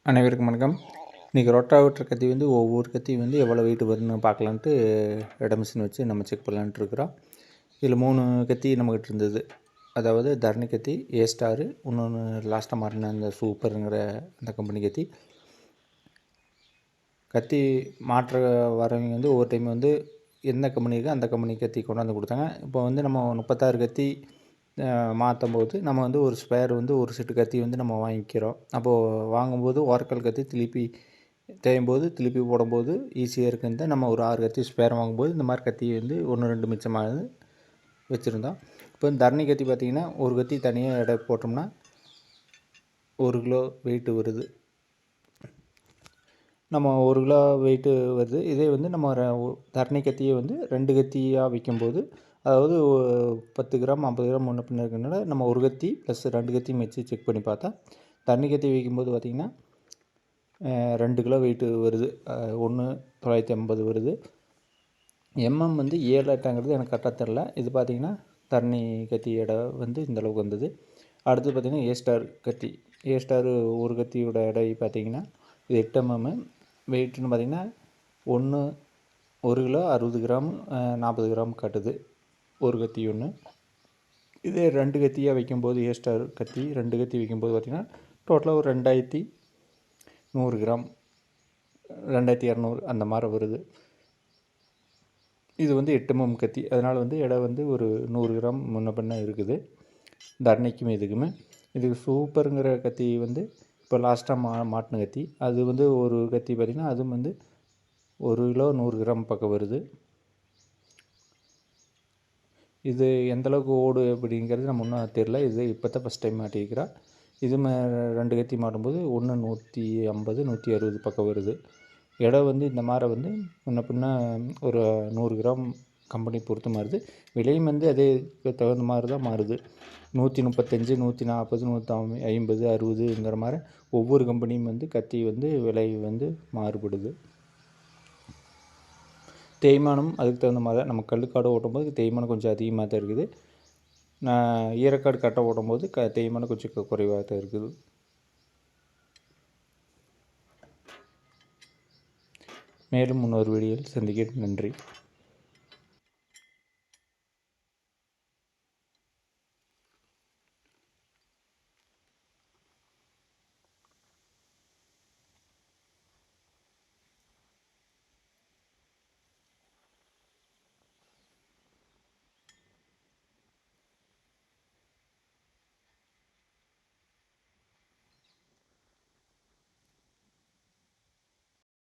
அனைவருக்கும் வணக்கம். இன்றைக்கி ரொட்டாவேட்டர் கத்தி வந்து ஒவ்வொரு கத்தியும் வந்து எவ்வளோ வெயிட் வருதுன்னு பார்க்கலான்ட்டு இட மிஷின் வச்சு நம்ம செக் பண்ணலான்ட்டு இருக்கிறோம். இதில் 3 கத்தி நம்மக்கிட்ட இருந்தது. அதாவது தரணி கத்தி, ஏ ஸ்டாரு, இன்னொன்று லாஸ்ட்டாக மாட்டின அந்த சூப்பருங்கிற அந்த கம்பெனி கத்தி. கத்தி மாற்ற வரவங்க வந்து ஒவ்வொரு டைம் வந்து எந்த கம்பெனி இருக்கோ அந்த கம்பெனி கத்தி கொண்டாந்து கொடுத்தாங்க. இப்போ வந்து நம்ம 36 கத்தி மாற்றும்போது நம்ம வந்து ஒரு ஸ்பேர் வந்து ஒரு செட்டு கத்தி வந்து நம்ம வாங்கிக்கிறோம். அப்போது வாங்கும்போது ஓரக்கல் கத்தி திருப்பி தேயும்போது திருப்பி போடும்போது ஈஸியாக இருக்குன்னு தான் நம்ம ஒரு 6 கத்தி ஸ்பேர் வாங்கும்போது இந்த மாதிரி கத்தி வந்து 1, 2 மிச்சமாகுது வச்சுருந்தோம். இப்போ தரணி கத்தி பார்த்திங்கன்னா ஒரு கத்தி தனியாக எடை போட்டோம்னா 1 கிலோ வெயிட்டு வருது. நம்ம 1 கிலோ வெயிட்டு வருது. இதே வந்து நம்ம தரணி கத்தியை வந்து 2 கத்தியாக விற்கும்போது, அதாவது 10 கிராம் 50 கிராம் முன்ன பின்ன இருக்கிறனால நம்ம ஒரு கத்தி ப்ளஸ் 2 கத்தியும் வச்சு செக் பண்ணி பார்த்தா தண்ணி கத்தி வைக்கும்போது பார்த்திங்கன்னா 2 கிலோ வெயிட்டு வருது. 1,950 வருது. எம்எம் வந்து 7 8ங்கிறது எனக்கு கரெக்டாக தெரில. இது பார்த்திங்கன்னா தண்ணி கத்தி எடை வந்து இந்தளவுக்கு வந்தது. அடுத்து பார்த்திங்கன்னா ஏ ஸ்டார் கத்தி. ஏ ஸ்டார் ஒரு கத்தியோட எடை பார்த்திங்கன்னா இது 8 mm. வெயிட்டுன்னு பார்த்திங்கன்னா 1 கிலோ 60 கிராம் 40 கிராம் காட்டுது ஒரு கத்தி ஒன்று. இதே 2 கத்தியாக வைக்கும்போது ஏ ஸ்டார் கத்தி 2 கத்தி வைக்கும்போது பார்த்திங்கன்னா டோட்டலாக ஒரு 2100 கிராம் 2200 அந்த மாதிரி வருது. இது வந்து 8 mm கத்தி. அதனால் வந்து எடை வந்து ஒரு 100 கிராம் முன்ன பின்ன இருக்குது தரணிக்குமே இதுக்குமே. இதுக்கு சூப்பருங்கிற கத்தி வந்து இப்போ லாஸ்ட்டாக மாட்டின கத்தி. அது வந்து ஒரு கத்தி பார்த்திங்கன்னா அதுவும் வந்து 1 கிலோ 100 கிராம் பக்கம் வருது. இது எந்தளவுக்கு ஓடு அப்படிங்கிறது நம்ம இன்னும் தெரில. இது இப்போ தான் ஃபஸ்ட் டைம் மாட்டிக்கிறோம். இது 2 கத்தி மாட்டும்போது 150 160 பக்கம் வருது. எடை வந்து இந்த மாதிரி வந்து முன்ன பின்ன ஒரு 100 கிராம் கம்பெனி பொறுத்து மாறுது. விலையும் வந்து அதே தகுந்த மாதிரி தான் மாறுது. 135 140 150 60ங்கிற மாதிரி ஒவ்வொரு கம்பெனியும் வந்து கத்தி வந்து விலை வந்து மாறுபடுது. தேய்மானம் அதுக்கு தகுந்த மாதிரி தான். நம்ம கல்லுக்காடு ஓட்டும்போது தேய்மானம் கொஞ்சம் அதிகமாக தான் இருக்குது. ஈரக்காடு கட்டை ஓட்டும்போது தேய்மானம் கொஞ்சம் குறைவாக தான் இருக்குது. மேலும் இன்னொரு வீடியோவில் சந்திக்கிறேன். நன்றி.